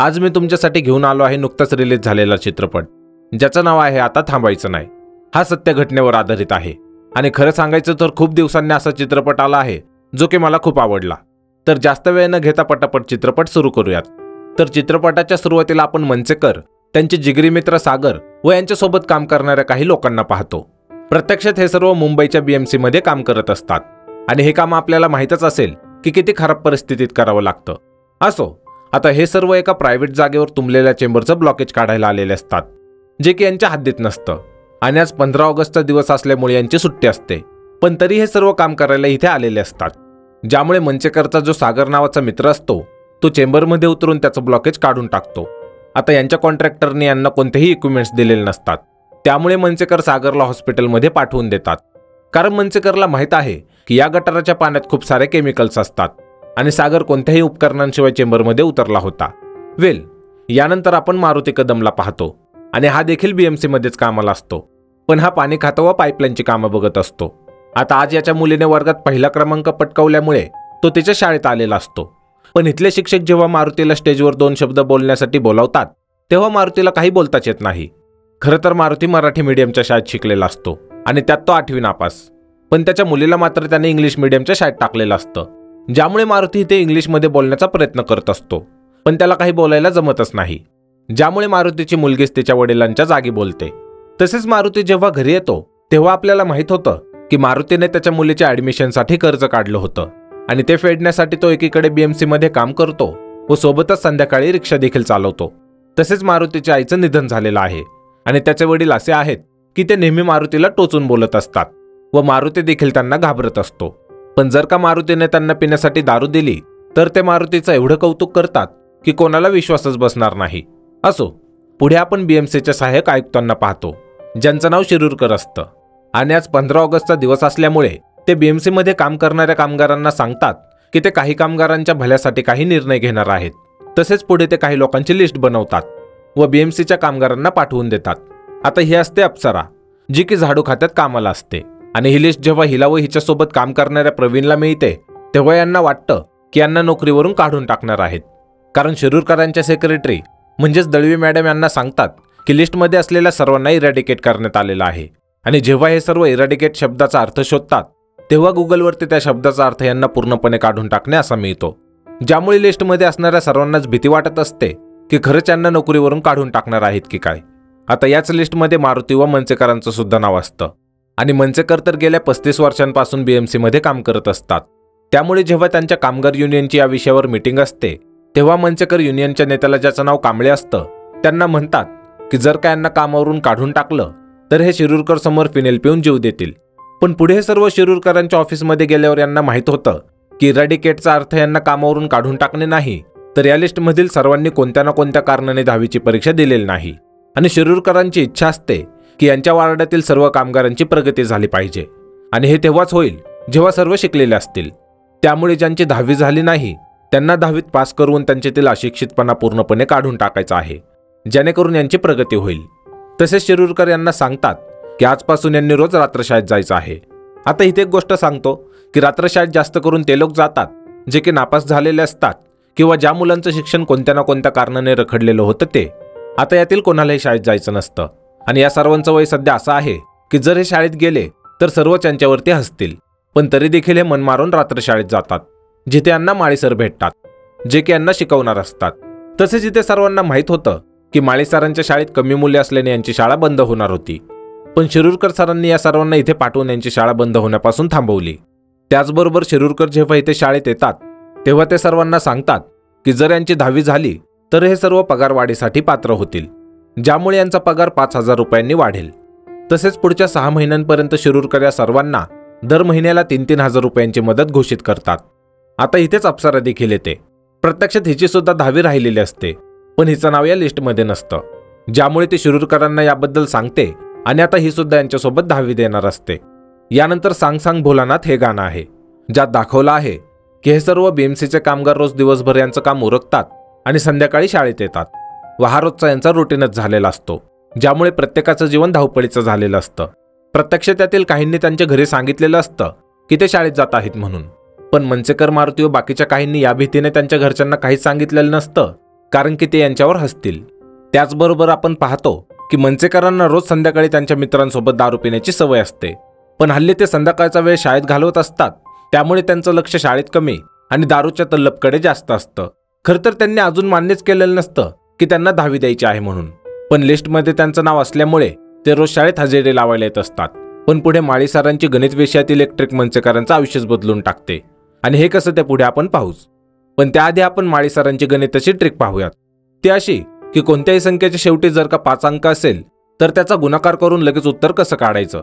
आज मी तुमच्यासाठी घेऊन आलो आहे नुकताच रिलीज झालेला चित्रपट, ज्याचं नाव आहे आता थांबायचं नाही। हा सत्य घटनेवर आधारित आहे आणि खरं सांगायचं तर खूप दिवसांनी असा चित्रपट आला आहे जो की मला खूप आवडला। तर जास्त वेळ न घेता पटापट चित्रपट सुरू करूयात। तर चित्रपटाच्या सुरुवातीला आपण मंचेकर, त्यांचे जिगरी मित्र सागर व यांच्यासोबत काम करणाऱ्या काही लोकांना पाहतो। प्रत्यक्षात हे सर्व मुंबईच्या BMC मध्ये काम करत असतात आणि हे काम आपल्याला माहीतच असेल की किती खराब परिस्थितीत करावं लागतं। असो, आता हे सर्व एका प्रायव्हेट जागेवर तुंबलेल्या चेंबरचं ब्लॉकेज काढायला आलेले असतात, जे की यांच्या हद्दीत नसतं आणि आज 15 ऑगस्टचा दिवस असल्यामुळे यांची सुट्टी असते, पण तरी हे सर्व काम करायला इथे आलेले असतात। ज्यामुळे मंचेकरचा जो सागर नावाचा मित्र असतो तो चेंबरमध्ये उतरून त्याचं ब्लॉकेज काढून टाकतो। आता यांच्या कॉन्ट्रॅक्टरने यांना कोणतेही इक्विपमेंट्स दिलेले नसतात, त्यामुळे मंचेकर सागरला हॉस्पिटलमध्ये पाठवून देतात। कारण मंचेकरला माहीत आहे की या गटाराच्या पाण्यात खूप सारे केमिकल्स असतात आणि सागर कोणत्याही उपकरणांशिवाय चेंबरमध्ये उतरला होता। यानंतर आपण मारुती कदमला पाहतो आणि हा देखील BMC मध्येच कामाला असतो, पण हा पाणी खातं व पाईपलाईनची कामं बघत असतो। आता आज याच्या मुलीने वर्गात पहिला क्रमांक पटकावल्यामुळे तो तिच्या शाळेत आलेला असतो, पण इथले शिक्षक जेव्हा मारुतीला स्टेजवर 2 शब्द बोलण्यासाठी बोलावतात तेव्हा मारुतीला काही बोलताच येत नाही। खरं तर मारुती मराठी मीडियमच्या शाळेत शिकलेला असतो आणि त्यात तो 8वी नापास, पण त्याच्या मुलीला मात्र त्याने इंग्लिश मीडियमच्या शाळेत टाकलेलं असतं, ज्यामुळे मारुती इथे इंग्लिशमध्ये बोलण्याचा प्रयत्न करत असतो, पण त्याला काही बोलायला जमतच नाही। ज्यामुळे मारुतीची मुलगीच तिच्या वडिलांच्या जागी बोलते। तसेच मारुती जेव्हा घरी येतो तेव्हा आपल्याला माहित होतं की मारुतीने त्याच्या मुलीच्या ॲडमिशनसाठी कर्ज काढलं होतं आणि ते फेडण्यासाठी तो एकीकडे BMC मध्ये काम करतो व सोबतच संध्याकाळी रिक्षा देखील चालवतो। तसेच मारुतीच्या आईचं निधन झालेलं आहे आणि त्याचे वडील असे आहेत की ते नेहमी मारुतीला टोचून बोलत असतात व मारुती देखील त्यांना घाबरत असतो। पण जर का मारुतीने त्यांना पिण्यासाठी दारू दिली तर ते मारुतीचं एवढं कौतुक करतात की कोणाला विश्वासच बसणार नाही। असो, पुढे आपण BMCच्या सहाय्यक आयुक्तांना पाहतो, ज्यांचं नाव शिरूरकर असतं आणि आज 15 ऑगस्टचा दिवस असल्यामुळे ते BMC मध्ये काम करणाऱ्या कामगारांना सांगतात की ते काही कामगारांच्या भल्यासाठी काही निर्णय घेणार आहेत। तसेच पुढे ते काही लोकांची लिस्ट बनवतात व BMCच्या कामगारांना पाठवून देतात। आता ही असते अप्सरा, जी की झाडू खात्यात कामाला असते आणि ही लिस्ट जेव्हा हिला व हिच्यासोबत काम करणाऱ्या प्रवीणला मिळते तेव्हा यांना वाटतं की यांना नोकरीवरून काढून टाकणार आहेत। कारण शिरूरकरांच्या सेक्रेटरी म्हणजेच दळवी मॅडम यांना सांगतात की लिस्टमध्ये असलेल्या सर्वांना इरॅडिकेट करण्यात आलेलं आहे आणि जेव्हा हे सर्व इरॅडिकेट शब्दाचा अर्थ शोधतात तेव्हा गुगलवरती त्या शब्दाचा अर्थ यांना पूर्णपणे काढून टाकणे असा मिळतो। ज्यामुळे लिस्टमध्ये असणाऱ्या सर्वांनाच भीती वाटत असते की खरंच यांना नोकरीवरून काढून टाकणार आहेत की काय। आता याच लिस्टमध्ये मारुती व मंचेकरांचं सुद्धा नाव असतं आणि मंचेकर तर गेल्या 35 वर्षांपासून BMC मध्ये काम करत असतात। त्यामुळे जेव्हा त्यांच्या कामगार युनियनची या विषयावर मीटिंग असते तेव्हा मंचेकर युनियनच्या नेत्याला, ज्याचं नाव कांबळे असतं, त्यांना म्हणतात की जर का यांना कामावरून काढून टाकलं तर हे शिरूरकर समोर फिनेल पिऊन जीव देतील। पण पुढे हे सर्व शिरूरकरांच्या ऑफिसमध्ये गेल्यावर यांना माहीत होतं की इरॅडिकेटचा अर्थ यांना कामावरून काढून टाकणे नाही, तर या लिस्टमधील सर्वांनी कोणत्या ना कोणत्या कारणाने 10वीची परीक्षा दिलेली नाही आणि शिरूरकरांची इच्छा असते की यांच्या वार्डातील सर्व कामगारांची प्रगती झाली पाहिजे आणि हे तेव्हाच होईल जेव्हा सर्व शिकलेले असतील। त्यामुळे ज्यांची 10वी झाली नाही त्यांना 10वीत पास करून त्यांच्यातील अशिक्षितपणा पूर्णपणे काढून टाकायचा आहे, जेणेकरून यांची प्रगती होईल। तसेच शिरूरकर यांना सांगतात की आजपासून यांनी रोज रात्रशाळेत जायचं आहे। आता इथे एक गोष्ट सांगतो की रात्रशाळेत जास्त करून ते लोक जातात जे की नापास झालेले असतात किंवा ज्या मुलांचं शिक्षण कोणत्या ना कोणत्या कारणाने रखडलेलं होतं ते। आता यातील कोणालाही शाळेत जायचं नसतं आणि या सर्वांचं वय सध्या असं आहे की जर हे शाळेत गेले तर सर्व त्यांच्यावरती हसतील, पण तरी देखील हे मन मारून रात्रशाळेत जातात, जिथे यांना माळी सर भेटतात, जे की यांना शिकवणार असतात। तसेच इथे सर्वांना माहीत होतं की माळी सरांच्या शाळेत कमी मुले असल्याने यांची शाळा बंद होणार होती, पण शिरूरकर सरांनी या सर्वांना इथे पाठवून यांची शाळा बंद होण्यापासून थांबवली। त्याचबरोबर शिरूरकर जेव्हा इथे शाळेत येतात तेव्हा ते सर्वांना सांगतात की जर यांची 10वी झाली तर हे सर्व पगारवाढीसाठी पात्र होतील, ज्यामुळे यांचा पगार 5,000 रुपयांनी वाढेल। तसेच पुढच्या 6 महिन्यांपर्यंत शिरूरकर या सर्वांना दर महिन्याला 3-3 हजार रुपयांची मदत घोषित करतात। आता इथेच अप्सरा देखील येते। प्रत्यक्षात हिची सुद्धा 10वी राहिलेली असते, पण हिचं नाव या लिस्टमध्ये नसतं, ज्यामुळे ती शिरूरकरांना याबद्दल सांगते आणि आता ही सुद्धा यांच्यासोबत 10वी देणार असते। यानंतर सांग सांग भोलानाथ हे गाणं आहे, ज्यात दाखवलं आहे की हे सर्व BMCचे कामगार रोज दिवसभर यांचं काम उरकतात आणि संध्याकाळी शाळेत येतात व हा रोजचा यांचा रुटीनच झालेला असतो, ज्यामुळे प्रत्येकाचं जीवन धावपळीचं झालेलं असतं। प्रत्यक्ष त्यातील काहींनी त्यांच्या घरी सांगितलेलं असतं की ते शाळेत जात आहेत म्हणून, पण मंचेकर, मारुती व बाकीच्या काहींनी या भीतीने त्यांच्या घरच्यांना काहीच सांगितलेलं नसतं कारण की ते यांच्यावर हसतील. त्याचबरोबर आपण पाहतो की मंचेकरांना रोज संध्याकाळी त्यांच्या मित्रांसोबत दारू पिण्याची सवय असते. पण हल्ली ते संध्याकाळचा वेळ शाळेत घालवत असतात, त्यामुळे त्यांचं लक्ष शाळेत कमी आणि दारूच्या तल्लपकडे जास्त असतं. खरं तर त्यांनी अजून मान्यच केलेलं नसतं की त्यांना 10वी द्यायची आहे म्हणून, पण लिस्टमध्ये त्यांचं नाव असल्यामुळे ते रोज शाळेत हजेरी लावायला येत असतात. पण पुढे माळी सरांची गणित विषयातील एक ट्रिक मंचेकरांचं आयुष्यच बदलून टाकते, आणि हे कसं ते पुढे आपण पाहूच. पण त्याआधी आपण माळी सरांची गणिताची ट्रिक पाहूयात. ती अशी की कोणत्याही संख्येच्या शेवटी जर का 5 अंक असेल तर त्याचा गुणाकार करून लगेच उत्तर कसं काढायचं.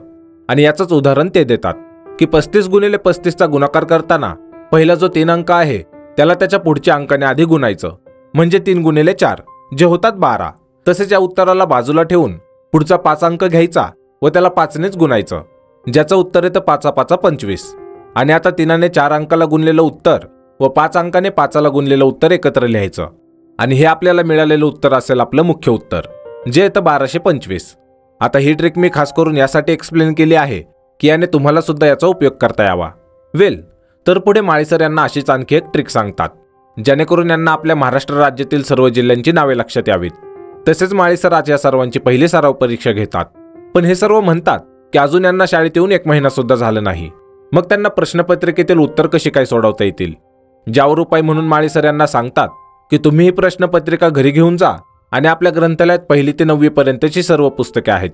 आणि याचंच उदाहरण ते देतात की 35 गुणिले 35चा गुणाकार करताना पहिला जो 3 अंक आहे त्याला त्याच्या पुढच्या अंकाने आधी गुणायचं, म्हणजे 3 गुणिले 4 जे होतात 12. तसेच या उत्तराला बाजूला ठेवून पुढचा 5 अंक घ्यायचा व त्याला 5नेच गुणायचं, ज्याचं उत्तर येतं 5 5 25. आणि आता 3ने 4 अंकाला गुणलेलं उत्तर व 5 अंकाने 5ला गुणलेलं उत्तर एकत्र लिहायचं, आणि हे आपल्याला मिळालेलं उत्तर असेल आपलं मुख्य उत्तर, जे येतं 1225. आता ही ट्रिक मी खास करून यासाठी एक्सप्लेन केली आहे की याने तुम्हाला सुद्धा याचा उपयोग करता यावा. तर पुढे माळी सर यांना अशीच आणखी एक ट्रिक सांगतात, जेणेकरून यांना आपल्या महाराष्ट्र राज्यातील सर्व जिल्ह्यांची नावे लक्षात यावीत. तसेच माळी सर आज या सर्वांची पहिली सराव परीक्षा घेतात. पण हे सर्व म्हणतात की अजून यांना शाळेत येऊन 1 महिना सुद्धा झाला नाही. मग त्यांना प्रश्नपत्रिकेतील उत्तर कशी काय सोडवता येतील, ज्यावर उपाय म्हणून माळी सर यांना सांगतात की तुम्ही ही प्रश्नपत्रिका घरी घेऊन जा आणि आपल्या ग्रंथालयात 1ली ते 9वी पर्यंतची सर्व पुस्तके आहेत,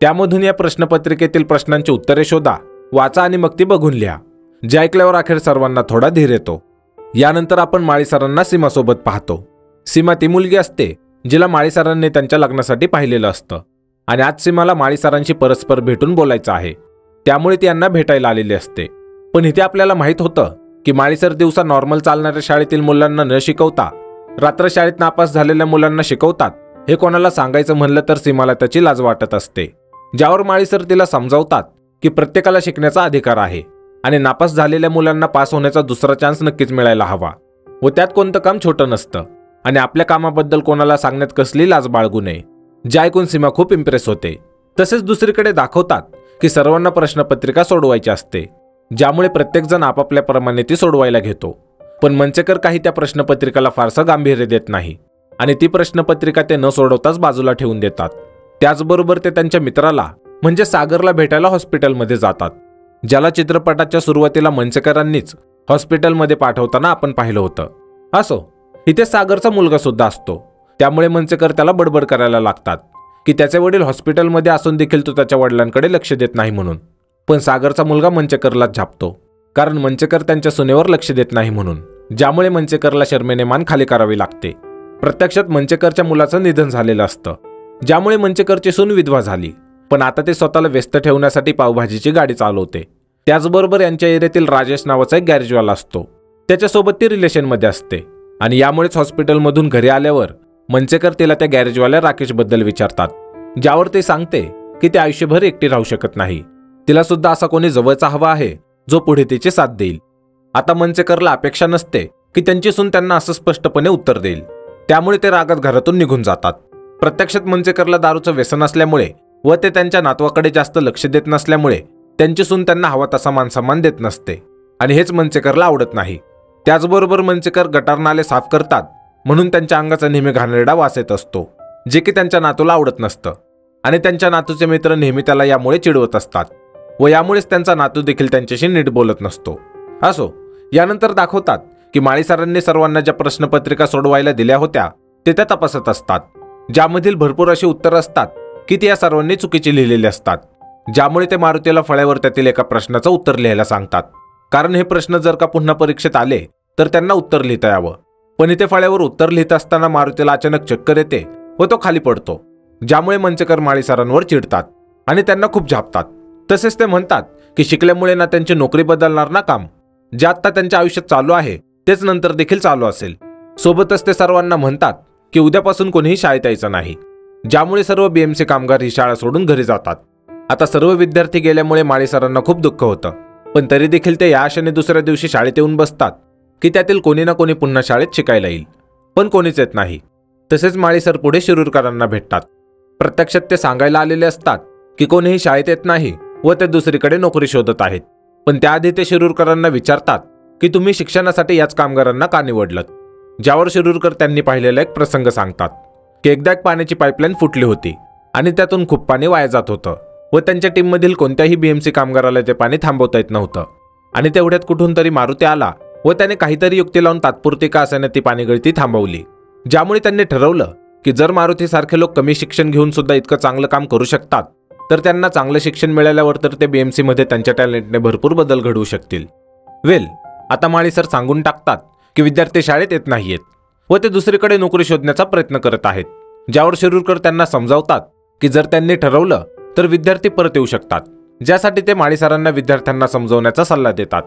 त्यामधून या प्रश्नपत्रिकेतील प्रश्नांची उत्तरे शोधा, वाचा आणि मग ती बघून लिहा. जे ऐकल्यावर अखेर सर्वांना थोडा धीर येतो. यानंतर आपण माळी सरांना सीमासोबत पाहतो. सीमा ती मुलगी असते जिला माळी सरांनी त्यांच्या लग्नासाठी पाहिलेलं असतं, आणि आज सीमाला माळी सरांशी परस्पर भेटून बोलायचं आहे, त्यामुळे ती यांना भेटायला आलेली असते. पण इथे आपल्याला माहित होतं की माळी सर दिवसा नॉर्मल चालणाऱ्या शाळेतील मुलांना न शिकवता रात्र शाळेत नापास झालेल्या मुलांना शिकवतात. हे कोणाला सांगायचं म्हणलं तर सीमाला त्याची लाज वाटत असते, ज्यावर माळी सर तिला समजावतात की प्रत्येकाला शिकण्याचा अधिकार आहे आणि नापास झालेल्या मुलांना पास होण्याचा दुसरा चान्स नक्कीच मिळायला हवा, व त्यात कोणतं काम छोटं नसतं, आणि आपल्या कामाबद्दल कोणाला सांगण्यात कसली लाज बाळगू नये. जे ऐकून सीमा खूप इम्प्रेस होते. तसेच दुसरीकडे दाखवतात की सर्वांना प्रश्नपत्रिका सोडवायची असते, ज्यामुळे प्रत्येकजण आपापल्याप्रमाणे ती सोडवायला घेतो. पण मंचेकर काही त्या प्रश्नपत्रिकाला फारसं गांभीर्य देत नाही, आणि ती प्रश्नपत्रिका ते न सोडवताच बाजूला ठेवून देतात. त्याचबरोबर ते त्यांच्या मित्राला म्हणजे सागरला भेटायला हॉस्पिटलमध्ये जातात, ज्याला चित्रपटाच्या सुरुवातीला मंचेकरांनीच हॉस्पिटलमध्ये पाठवताना आपण पाहिलं होतं. असो, इथे सागरचा मुलगा सुद्धा असतो, त्यामुळे मंचेकर त्याला बडबड करायला लागतात की त्याचे वडील हॉस्पिटलमध्ये असून देखील तो त्याच्या वडिलांकडे लक्ष देत नाही म्हणून. पण सागरचा मुलगा मंचेकरलाच झापतो, कारण मंचेकर त्यांच्या सुनेवर लक्ष देत नाही म्हणून, ज्यामुळे मंचेकरला शर्मेने मान खाली करावी लागते. प्रत्यक्षात मंचेकरच्या मुलाचं निधन झालेलं असतं, ज्यामुळे मंचेकरची सून विधवा झाली. पण आता ते स्वतःला व्यस्त ठेवण्यासाठी पावभाजीची गाडी चालवते. त्याचबरोबर यांच्या एरियातील राजेश नावाचा एक गॅरेजवाला असतो, त्याच्यासोबत ती रिलेशनमध्ये असते, आणि यामुळेच हॉस्पिटलमधून घरी आल्यावर मंचेकर तिला त्या गॅरेजवाल्या राकेशबद्दल विचारतात, ज्यावर ते सांगते की ते आयुष्यभर एकटी राहू शकत नाही, तिला सुद्धा असा कोणी जवळचा हवा आहे जो पुढे तिची साथ देईल. आता मंचेकरला अपेक्षा नसते की त्यांची सून त्यांना असं स्पष्टपणे उत्तर देईल, त्यामुळे ते रागात घरातून निघून जातात. प्रत्यक्षात मंचेकरला दारूचं व्यसन असल्यामुळे व ते त्यांच्या नातवाकडे जास्त लक्ष देत नसल्यामुळे त्यांची सून त्यांना हवा तसा मानसन्मान देत नसते, आणि हेच मंचेकरला आवडत नाही. त्याचबरोबर मंचेकर गटार नाले साफ करतात म्हणून त्यांच्या अंगाचा नेहमी घाणेरडा वास येत असतो, जे की त्यांच्या नातूला आवडत नसतं, आणि त्यांच्या नातूचे मित्र नेहमी त्याला यामुळे चिडवत असतात, व यामुळेच त्यांचा नातू देखील त्यांच्याशी नीट बोलत नसतो. असो, यानंतर दाखवतात की माळी सरांनी सर्वांना ज्या प्रश्नपत्रिका सोडवायला दिल्या होत्या ते त्या तपासत असतात, ज्यामधील भरपूर अशी उत्तरं असतात की ती या सर्वांनी चुकीची लिहिलेली असतात, ज्यामुळे ते मारुतीला फळ्यावर त्यातील एका प्रश्नाचं उत्तर लिहायला सांगतात, कारण हे प्रश्न जर का पुन्हा परीक्षेत आले तर त्यांना उत्तर लिहिता यावं. पण इथे फळ्यावर उत्तर लिहित असताना मारुतीला अचानक चक्कर येते व तो खाली पडतो, ज्यामुळे मंचेकर माळी सरांवर चिडतात आणि त्यांना खूप झापतात. तसेच ते म्हणतात की शिकल्यामुळे ना त्यांची नोकरी बदलणार ना काम, जे आत्ता त्यांच्या आयुष्यात चालू आहे तेच नंतर देखील चालू असेल. सोबतच ते सर्वांना म्हणतात की उद्यापासून कोणीही शाळेत यायचं नाही, ज्यामुळे सर्व BMC कामगार ही शाळा सोडून घरी जातात. आता सर्व विद्यार्थी गेल्यामुळे माळी सरांना खूप दुःख होतं, पण तरी देखील ते या आशेने दुसऱ्या दिवशी शाळेत येऊन बसतात की त्यातील कोणी ना कोणी पुन्हा शाळेत शिकायला येईल, पण कोणीच येत नाही. तसेच माळी सर पुढे शिरूरकरांना भेटतात. प्रत्यक्षात ते सांगायला आलेले असतात की कोणीही शाळेत येत नाही व ते दुसरीकडे नोकरी शोधत आहेत. पण त्याआधी ते शिरूरकरांना विचारतात की तुम्ही शिक्षणासाठी याच कामगारांना का निवडलत. ज्यावर शिरूरकर त्यांनी पाहिलेला एक प्रसंग सांगतात की एकदा एक पाण्याची पाईपलाईन फुटली होती आणि त्यातून खूप पाणी वाया जात होतं व त्यांच्या टीममधील कोणत्याही बीएमसी कामगाराला ते पाणी थांबवता येत नव्हतं. आणि तेवढ्यात कुठून तरी मारुती आला व त्याने काहीतरी युक्ती लावून तात्पुरती का असेना ती पाणीगळती थांबवली. ज्यामुळे त्यांनी ठरवलं की जर मारुतीसारखे लोक कमी शिक्षण घेऊन सुद्धा इतकं चांगलं काम करू शकतात तर त्यांना चांगलं शिक्षण मिळाल्यावर तर ते बीएमसीमध्ये त्यांच्या टॅलेंटने भरपूर बदल घडवू शकतील. आता माळी सर सांगून टाकतात की विद्यार्थी शाळेत येत नाहीयेत व ते दुसरीकडे नोकरी शोधण्याचा प्रयत्न करत आहेत. ज्यावर शिरूरकर त्यांना समजावतात की जर त्यांनी ठरवलं तर विद्यार्थी परत येऊ शकतात, ज्यासाठी ते माळी सरांना विद्यार्थ्यांना समजवण्याचा सल्ला देतात.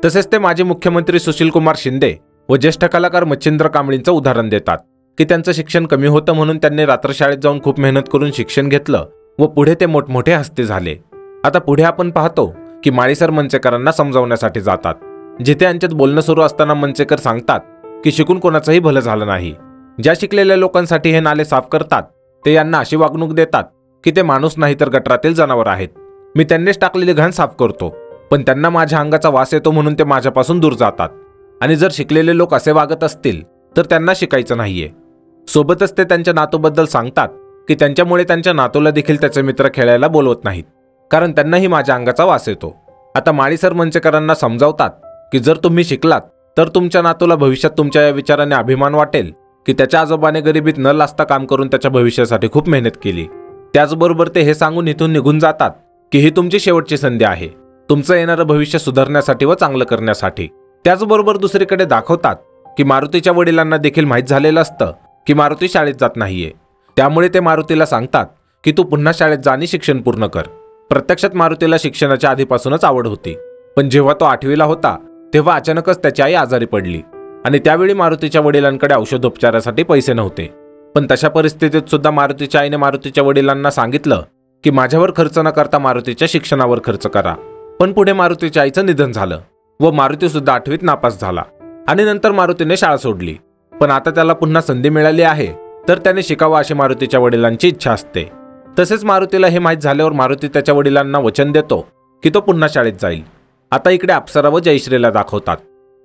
तसेच ते माजी मुख्यमंत्री सुशीलकुमार शिंदे व ज्येष्ठ कलाकार मच्छिंद्र कांबळींचं उदाहरण देतात की त्यांचं शिक्षण कमी होतं म्हणून त्यांनी रात्र शाळेत जाऊन खूप मेहनत करून शिक्षण घेतलं व पुढे ते मोठमोठे हस्ती झाले. आता पुढे आपण पाहतो की माळी सर मंचेकरांना समजावण्यासाठी जातात, जिथे यांच्यात बोलणं सुरू असताना मंचेकर सांगतात की शिकून कोणाचंही भलं झालं नाही. ज्या शिकलेल्या लोकांसाठी हे नाले साफ करतात ते यांना अशी वागणूक देतात की ते माणूस नाही तर गटारातील जनावर आहेत. मी त्यांनीच टाकलेली घाण साफ करतो, पण त्यांना माझ्या अंगाचा वास येतो म्हणून ते माझ्यापासून दूर जातात. आणि जर शिकलेले लोक असे वागत असतील तर त्यांना शिकायचं नाहीये. सोबतच ते त्यांच्या नातूबद्दल सांगतात की त्यांच्यामुळे त्यांच्या नातूला देखील त्याचे मित्र खेळायला बोलवत नाहीत, कारण त्यांनाही माझ्या अंगाचा वास येतो. आता माळी सर मंचेकरांना समजावतात की जर तुम्ही शिकलात तर तुमच्या नातूला भविष्यात तुमच्या या विचाराने अभिमान वाटेल की त्याच्या आजोबाने गरिबीत न लाजता काम करून त्याच्या भविष्यासाठी खूप मेहनत केली. त्याचबरोबर ते हे सांगून इथून निघून जातात की ही तुमची शेवटची संधी आहे, तुमचं येणारं भविष्य सुधारण्यासाठी व चांगलं करण्यासाठी. त्याचबरोबर दुसरीकडे दाखवतात की मारुतीच्या वडिलांना देखील माहीत झालेलं असतं की मारुती शाळेत जात नाहीये. त्यामुळे ते मारुतीला सांगतात की तू पुन्हा शाळेत जा आणि शिक्षण पूर्ण कर. प्रत्यक्षात मारुतीला शिक्षणाच्या आधीपासूनच आवड होती, पण जेव्हा तो 8वीला होता तेव्हा अचानकच त्याची आई आजारी पडली आणि त्यावेळी मारुतीच्या वडिलांकडे औषधोपचारासाठी पैसे नव्हते. पण तशा परिस्थितीत सुद्धा मारुतीच्या आईने मारुतीच्या वडिलांना सांगितलं की माझ्यावर खर्च न करता मारुतीच्या शिक्षणावर खर्च करा. पण पुढे मारुतीच्या आईचं निधन झालं व मारुती सुद्धा 8वीत नापास झाला आणि नंतर मारुतीने शाळा सोडली. पण आता त्याला पुन्हा संधी मिळाली आहे तर त्याने शिकावं अशी मारुतीच्या वडिलांची इच्छा असते. तसेच मारुतीला हे माहीत झाल्यावर मारुती त्याच्या वडिलांना वचन देतो की तो पुन्हा शाळेत जाईल. आता इकडे अप्सरा व जयश्रीला दाखवतात,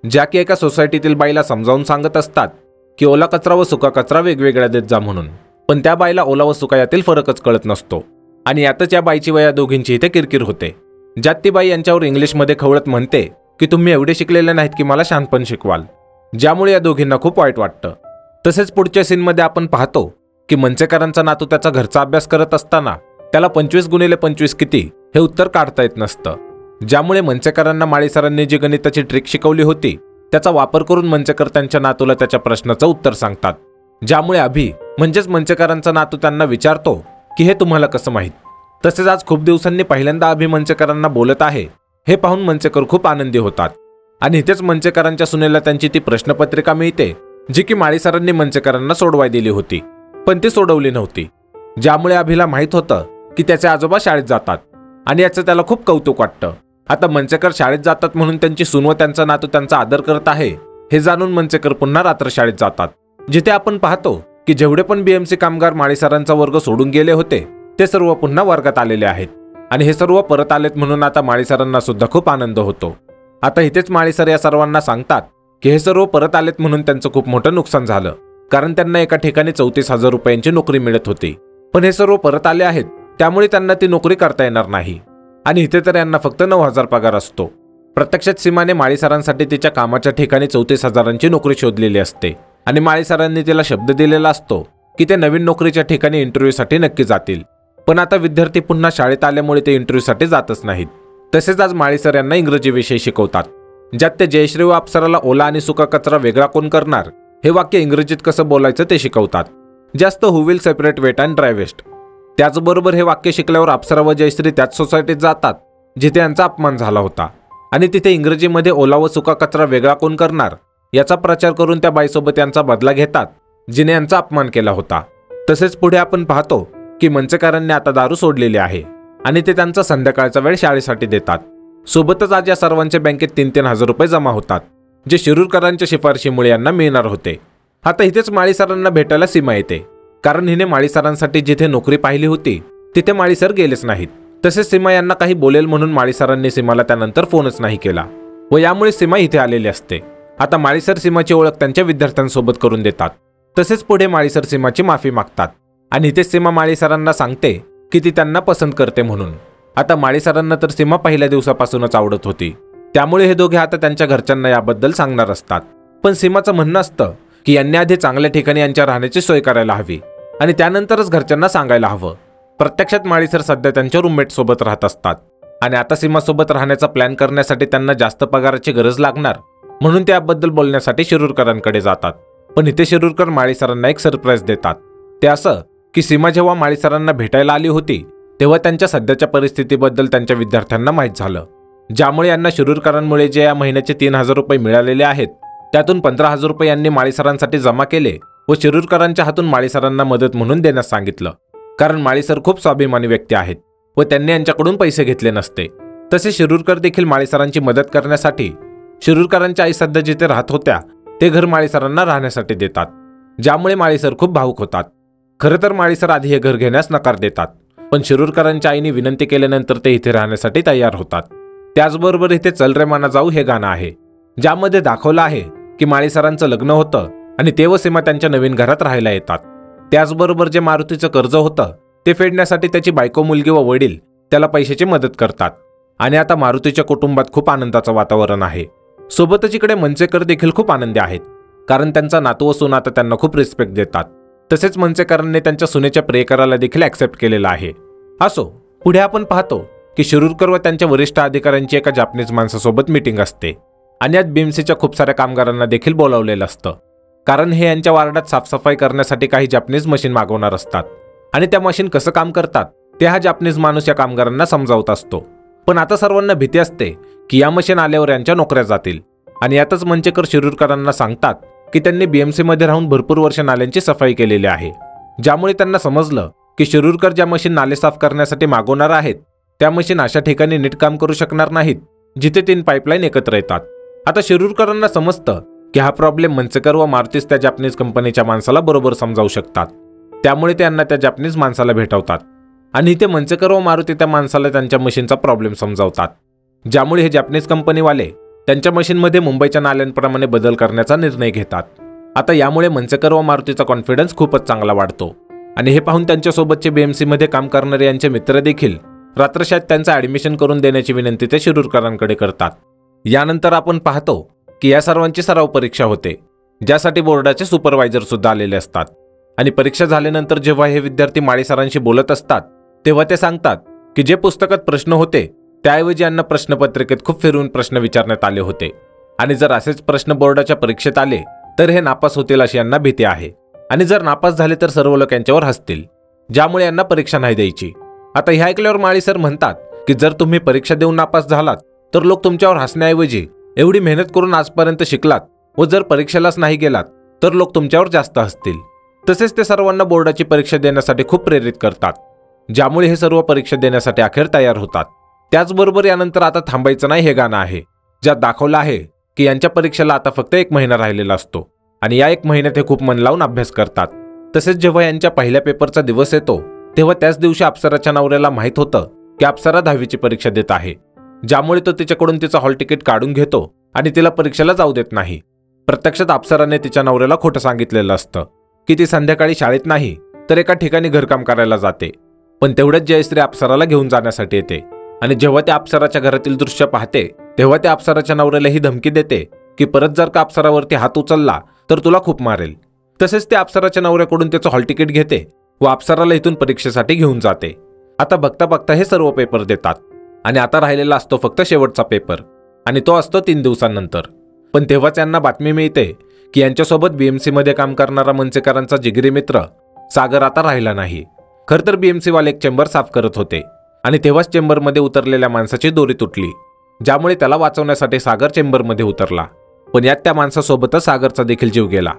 ज्या की एका सोसायटीतील बाईला समजावून सांगत असतात की ओला कचरा व सुका कचरा वेगवेगळ्या देत जा म्हणून. पण त्या बाईला ओला व सुका यातील फरकच कळत नसतो आणि यातच या बाईची व या दोघींची इथे किरकिर होते. ज्यात ती बाई यांच्यावर इंग्लिशमध्ये खवळत म्हणते की तुम्ही एवढे शिकलेले नाहीत की मला शहाणपण शिकवाल, ज्यामुळे या दोघींना खूप वाईट वाटतं. तसेच पुढच्या सीनमध्ये आपण पाहतो की मंचेकरांचा नातू त्याचा घरचा अभ्यास करत असताना त्याला 25x25 किती हे उत्तर काढता येत नसतं. ज्यामुळे मंचेकरांना माळी सरांनी जी गणिताची ट्रिक शिकवली होती त्याचा वापर करून मंचेकर त्यांच्या नातूला त्याच्या प्रश्नाचं उत्तर सांगतात. ज्यामुळे अभि म्हणजेच मंचेकरांचा नातू त्यांना विचारतो की हे तुम्हाला कसं माहीत. तसेच आज खूप दिवसांनी पहिल्यांदा अभि मंचेकरांना बोलत आहे हे पाहून मंचेकर खूप आनंदी होतात आणि इथेच मंचेकरांच्या सुनेला त्यांची ती प्रश्नपत्रिका मिळते जी की माळी सरांनी मंचेकरांना सोडवाय दिली होती, पण ती सोडवली नव्हती. ज्यामुळे अभिला माहीत होतं की त्याचे आजोबा शाळेत जातात आणि याचं त्याला खूप कौतुक वाटतं. आता मंचेकर शाळेत जातात म्हणून त्यांची सून व त्यांचा नातू त्यांचा आदर करत आहे हे जाणून मंचेकर पुन्हा रात्र शाळेत जातात, जिथे आपण पाहतो की जेवढे पण बीएमसी कामगार माळी सरांचा वर्ग सोडून गेले होते ते सर्व पुन्हा वर्गात आलेले आहेत आणि हे सर्व परत आलेत म्हणून आता माळी सरांना सुद्धा खूप आनंद होतो. आता इथेच माळी सर या सर्वांना सांगतात की हे सर्व परत आलेत म्हणून त्यांचं खूप मोठं नुकसान झालं, कारण त्यांना एका ठिकाणी 34,000 रुपयांची नोकरी मिळत होती. पण हे सर्व परत आले आहेत त्यामुळे त्यांना ती नोकरी करता येणार नाही आणि इथे तर यांना फक्त 9,000 पगार असतो. प्रत्यक्षात सीमाने माळी सरांसाठी तिच्या कामाच्या ठिकाणी 34,000ची नोकरी शोधलेली असते आणि माळी सरांनी तिला शब्द दिलेला असतो की ते नवीन नोकरीच्या ठिकाणी इंटरव्ह्यूसाठी नक्की जातील. पण आता विद्यार्थी पुन्हा शाळेत आल्यामुळे ते इंटरव्ह्यूसाठी जातच नाहीत. तसेच आज माळी सर यांना इंग्रजी विषय शिकवतात, ज्यात ते जयश्री व अप्सराला ओला आणि सुका कचरा वेगळा कोण करणार हे वाक्य इंग्रजीत कसं बोलायचं ते शिकवतात. जास्त who will separate wet and dry waste. त्याचबरोबर हे वाक्य शिकल्यावर अप्सरा व जयश्री त्याच सोसायटीत जातात जिथे यांचा अपमान झाला होता आणि तिथे इंग्रजीमध्ये ओला व सुका कचरा वेगळा कोण करणार याचा प्रचार करून त्या बाईसोबत यांचा बदला घेतात जिने यांचा अपमान केला होता. तसेच पुढे आपण पाहतो की मंचेकरांनी आता दारू सोडलेली आहे आणि ते त्यांचा संध्याकाळचा वेळ शाळेसाठी देतात. सोबतच आज या सर्वांच्या बँकेत 3,000 रुपये जमा होतात, जे शिरूरकरांच्या शिफारशीमुळे यांना मिळणार होते. आता इथेच माळी सरांना भेटायला सीमा येते, कारण हिने माळी सरांसाठी जिथे नोकरी पाहिली होती तिथे माळी सर गेलेच नाहीत. तसेच सीमा यांना काही बोलेल म्हणून माळी सरांनी सीमाला त्यानंतर फोनच नाही केला व यामुळे सीमा इथे आलेली असते. आता माळीसर सीमाची ओळख त्यांच्या विद्यार्थ्यांसोबत करून देतात. तसेच पुढे माळीसर सीमाची माफी मागतात आणि इथे सीमा माळीसरांना सांगते की ती त्यांना पसंत करते म्हणून. आता माळीसरांना तर सीमा पहिल्या दिवसापासूनच आवडत होती, त्यामुळे हे दोघे आता त्यांच्या घरच्यांना याबद्दल सांगणार असतात. पण सीमाचं म्हणणं असतं की यांनी आधी चांगल्या ठिकाणी यांच्या राहण्याची सोय करायला हवी आणि त्यानंतरच घरच्यांना सांगायला हवं. प्रत्यक्षात माळीसर सध्या त्यांच्या रूममेट सोबत राहत असतात आणि आता सीमासोबत राहण्याचा प्लॅन करण्यासाठी त्यांना जास्त पगाराची गरज लागणार, म्हणून ते याबद्दल बोलण्यासाठी शिरूरकरांकडे जातात. पण इथे शिरूरकर माळीसरांना एक सरप्राईज देतात. ते असं की सीमा जेव्हा माळीसरांना भेटायला आली होती तेव्हा त्यांच्या सध्याच्या परिस्थितीबद्दल त्यांच्या विद्यार्थ्यांना माहीत झालं, ज्यामुळे यांना शिरूरकरांमुळे जे या महिन्याचे 3,000 रुपये मिळालेले आहेत त्यातून 15,000 रुपये यांनी माळीसरांसाठी जमा केले व शिरूरकरांच्या हातून माळीसरांना मदत म्हणून देण्यास सांगितलं. कारण माळीसर खूप स्वाभिमानी व्यक्ती आहेत व त्यांनी यांच्याकडून पैसे घेतले नसते. तसे शिरूरकर देखील माळीसरांची मदत करण्यासाठी शिरूरकरांच्या आई सध्या जिथे राहत होत्या ते घर माळीसरांना राहण्यासाठी देतात, ज्यामुळे माळीसर खूप भावुक होतात. खरं तर माळीसर आधी हे घर घेण्यास नकार देतात, पण शिरूरकरांच्या आईने विनंती केल्यानंतर ते इथे राहण्यासाठी तयार होतात. त्याचबरोबर इथे चल रे माना जाऊ हे गाणं आहे, ज्यामध्ये दाखवलं आहे की माळीसरांचं लग्न होतं आणि ते व सीमा त्यांच्या नवीन घरात राहायला येतात. त्याचबरोबर जे मारुतीचं कर्ज होतं ते फेडण्यासाठी त्याची बायको, मुलगी व वडील त्याला पैशाची मदत करतात आणि आता मारुतीच्या कुटुंबात खूप आनंदाचं वातावरण आहे. सोबतच इकडे मनसेकर देखील खूप आनंदी आहेत, कारण त्यांचा नातू व सून आता त्यांना खूप रिस्पेक्ट देतात. तसेच मनसेकरांनी त्यांच्या सुनेच्या प्रियकराला देखील ॲक्सेप्ट केलेलं आहे. असो, पुढे आपण पाहतो की शिरूरकर व त्यांच्या वरिष्ठ अधिकाऱ्यांची एका जापनीज माणसासोबत मीटिंग असते आणि यात बीएमसीच्या खूप साऱ्या कामगारांना देखील बोलावलेलं असतं, कारण हे यांच्या वार्डात साफसफाई करण्यासाठी काही जापनीज मशीन मागवणार असतात आणि त्या मशीन कसं काम करतात ते हा जापनीज माणूस या कामगारांना समजावत असतो. पण आता सर्वांना भीती असते की या मशीन आल्यावर यांच्या नोकऱ्या जातील आणि यातच मनसेकर शिरूरकरांना सांगतात की त्यांनी बीएमसीमध्ये राहून भरपूर वर्ष नाल्यांची सफाई केलेली आहे, ज्यामुळे त्यांना समजलं की शिरूरकर ज्या मशीन नाले साफ करण्यासाठी मागवणार आहेत त्या मशीन अशा ठिकाणी नीट काम करू शकणार नाहीत जिथे 3 पाईपलाईन एकत्र येतात. आता शिरूरकरांना समजतं की हा प्रॉब्लेम मनसेकर व मारुतीस त्या जापनीज कंपनीच्या माणसाला बरोबर समजावू शकतात, त्यामुळे त्यांना त्या जापनीज माणसाला भेटवतात आणि इथे मनसेकर व मारुती त्या माणसाला त्यांच्या मशीनचा प्रॉब्लेम समजावतात, ज्यामुळे हे जापनीज कंपनीवाले त्यांच्या मशीनमध्ये मुंबईच्या नाल्यांप्रमाणे बदल करण्याचा निर्णय घेतात. आता यामुळे मनसेकर व मारुतीचा कॉन्फिडन्स खूपच चांगला वाढतो आणि हे पाहून त्यांच्यासोबतचे बीएमसीमध्ये काम करणारे यांचे मित्र देखील रात्रशाळेत त्यांचं ॲडमिशन करून देण्याची विनंती ते शिरूरकरांकडे करतात. यानंतर आपण पाहतो की या सर्वांची सराव परीक्षा होते, ज्यासाठी बोर्डाचे सुपरवायझर सुद्धा आलेले असतात आणि परीक्षा झाल्यानंतर जेव्हा हे विद्यार्थी माळीसरांशी बोलत असतात तेव्हा ते सांगतात की जे पुस्तकात प्रश्न होते त्याऐवजी यांना प्रश्नपत्रिकेत खूप फिरवून प्रश्न विचारण्यात आले होते आणि जर असेच प्रश्न बोर्डाच्या परीक्षेत आले तर हे नापास होतील अशी यांना भीती आहे आणि जर नापास झाले तर सर्व लोक यांच्यावर हसतील, ज्यामुळे यांना परीक्षा नाही द्यायची. आता हे ऐकल्यावर माळीसर म्हणतात की जर तुम्ही परीक्षा देऊन नापास झालात तर लोक तुमच्यावर हसण्याऐवजी एवढी मेहनत करून आजपर्यंत शिकलात व जर परीक्षेलाच नाही गेलात तर लोक तुमच्यावर जास्त हसतील. तसेच ते सर्वांना बोर्डाची परीक्षा देण्यासाठी खूप प्रेरित करतात, ज्यामुळे हे सर्व परीक्षा देण्यासाठी अखेर तयार होतात. त्याचबरोबर यानंतर आता थांबायचं नाही हे गाणं आहे, ज्यात दाखवलं आहे की यांच्या परीक्षेला आता फक्त 1 महिना राहिलेला असतो आणि या 1 महिन्यात हे खूप मन लावून अभ्यास करतात. तसेच जेव्हा यांच्या पहिल्या पेपरचा दिवस येतो तेव्हा त्याच दिवशी अप्सराच्या नवऱ्याला माहीत होतं की अप्सरा 10वीची परीक्षा देत आहे, ज्यामुळे तो तिच्याकडून तिचं हॉल तिकीट काढून घेतो आणि तिला परीक्षेला जाऊ देत नाही. प्रत्यक्षात अप्सराने तिच्या नवऱ्याला खोटं सांगितलेलं असतं की ती संध्याकाळी शाळेत नाही तर एका ठिकाणी घरकाम करायला जाते. पण तेवढ्याच जयश्री अप्सराला घेऊन जाण्यासाठी येते आणि जेव्हा त्या अप्सराच्या घरातील दृश्य पाहते तेव्हा त्या अप्सराच्या नवऱ्याला ही धमकी देते की परत जर का अप्सरावरती हात उचलला तर तुला खूप मारेल. तसेच त्या अप्सराच्या नवऱ्याकडून त्याचं हॉल तिकीट घेते व अप्सराला इथून परीक्षेसाठी घेऊन जाते. आता बघता बघता हे सर्व पेपर देतात आणि आता राहिलेला असतो फक्त शेवटचा पेपर आणि तो असतो 3 दिवसांनंतर. पण तेव्हाच यांना बातमी मिळते की यांच्यासोबत बीएमसीमध्ये काम करणारा मनसेकरांचा जिगरी मित्र सागर आता राहिला नाही. खरं तर बीएमसीवाले एक चेंबर साफ करत होते आणि तेव्हाच चेंबरमध्ये उतरलेल्या माणसाची दोरी तुटली, ज्यामुळे त्याला वाचवण्यासाठी सागर चेंबरमध्ये उतरला. पण यात त्या माणसासोबतच सागरचा देखील जीव गेला.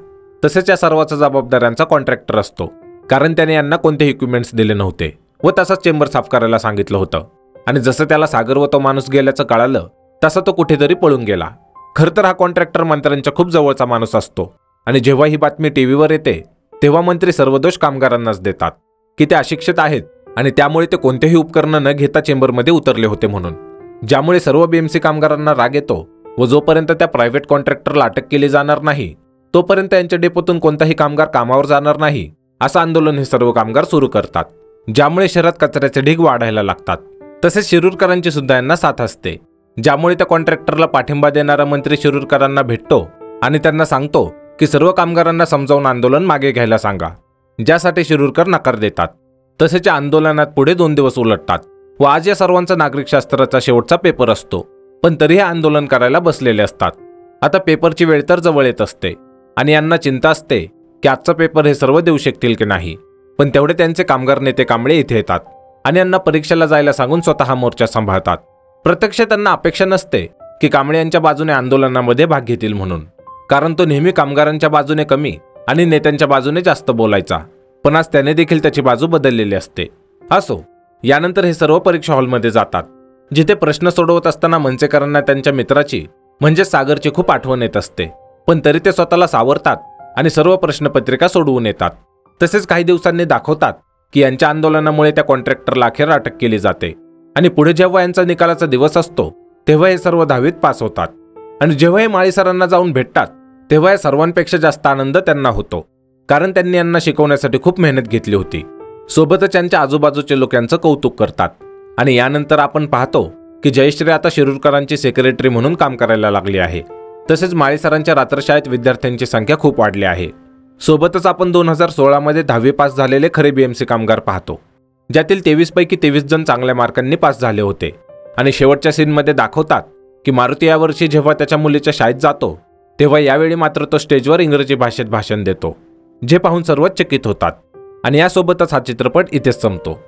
तसेच या सर्वाचा जबाबदाऱ्यांचा कॉन्ट्रॅक्टर असतो, कारण त्याने यांना कोणतेही इक्विपमेंट्स दिले नव्हते व तसाच चेंबर साफ करायला सांगितलं होतं आणि जसं त्याला सागर व तो माणूस गेल्याचं कळालं तसा तो कुठेतरी पळून गेला. खरं तर हा कॉन्ट्रॅक्टर मंत्र्यांच्या खूप जवळचा माणूस असतो आणि जेव्हा ही बातमी टीव्हीवर येते तेव्हा मंत्री सर्व दोष कामगारांनाच देतात की ते अशिक्षित आहेत आणि त्यामुळे ते कोणतेही उपकरण न घेता चेंबरमध्ये उतरले होते म्हणून, ज्यामुळे सर्व बीएमसी कामगारांना राग येतो व जोपर्यंत त्या प्रायव्हेट कॉन्ट्रॅक्टरला अटक केली जाणार नाही तोपर्यंत यांच्या डेपोतून कोणताही कामगार कामावर जाणार नाही असं आंदोलन हे सर्व कामगार सुरू करतात, ज्यामुळे शहरात कचऱ्याचे ढीग वाढायला लागतात. तसेच शिरूरकरांची सुद्धा यांना साथ असते, ज्यामुळे त्या कॉन्ट्रॅक्टरला पाठिंबा देणारा मंत्री शिरूरकरांना भेटतो आणि त्यांना सांगतो की सर्व कामगारांना समजावून आंदोलन मागे घ्यायला सांगा, ज्यासाठी शिरूरकर नकार देतात. तसेच आंदोलनात पुढे 2 दिवस उलटतात व आज या सर्वांचा नागरिकशास्त्राचा शेवटचा पेपर असतो, पण तरीही आंदोलन करायला बसलेले असतात. आता पेपरची वेळ तर जवळ येत असते आणि यांना चिंता असते की आजचा पेपर हे सर्व देऊ शकतील की नाही. पण तेवढे त्यांचे कामगार नेते कांबळे इथे येतात आणि यांना परीक्षेला जायला सांगून स्वतः मोर्चा सांभाळतात. प्रत्यक्ष त्यांना अपेक्षा नसते की कांबळे यांच्या बाजूने आंदोलनामध्ये भाग घेतील म्हणून, कारण तो नेहमी कामगारांच्या बाजूने कमी आणि नेत्यांच्या बाजूने जास्त बोलायचा. पण आज त्याने देखील त्याची बाजू बदललेली असते. असो, यानंतर हे सर्व परीक्षा हॉलमध्ये जातात, जिथे प्रश्न सोडवत असताना मनसेकरांना त्यांच्या मित्राची म्हणजे सागरची खूप आठवण येत असते. पण तरी ते स्वतःला सावरतात आणि सर्व प्रश्नपत्रिका सोडवून येतात. तसेच काही दिवसांनी दाखवतात की यांच्या आंदोलनामुळे त्या कॉन्ट्रॅक्टरला अखेर अटक केली जाते आणि पुढे जेव्हा यांचा निकालाचा दिवस असतो तेव्हा हे सर्व 10वीत पास होतात. आणि जेव्हा हे माळी सरांना जाऊन भेटतात तेव्हा या सर्वांपेक्षा जास्त आनंद त्यांना होतो, कारण त्यांनी यांना शिकवण्यासाठी खूप मेहनत घेतली होती. सोबतच त्यांच्या आजूबाजूचे लोक यांचं कौतुक करतात. आणि यानंतर आपण पाहतो की जयश्री आता शिरूरकरांची सेक्रेटरी म्हणून काम करायला लागली आहे. तसेच माळी सरांच्या रात्रशाळेत विद्यार्थ्यांची संख्या खूप वाढली आहे. सोबतच आपण 2016 मध्ये 10वी पास झालेले खरे बीएमसी कामगार पाहतो, ज्यातील 23 पैकी 23 जण चांगल्या मार्कांनी पास झाले होते. आणि शेवटच्या सीनमध्ये दाखवतात की मारुती यावर्षी जेव्हा त्याच्या मुलीच्या शाळेत जातो तेव्हा यावेळी मात्र तो स्टेजवर इंग्रजी भाषेत भाषण देतो, जे पाहून सर्वच चकित होतात. आणि यासोबतच हा चित्रपट इथेच संपतो.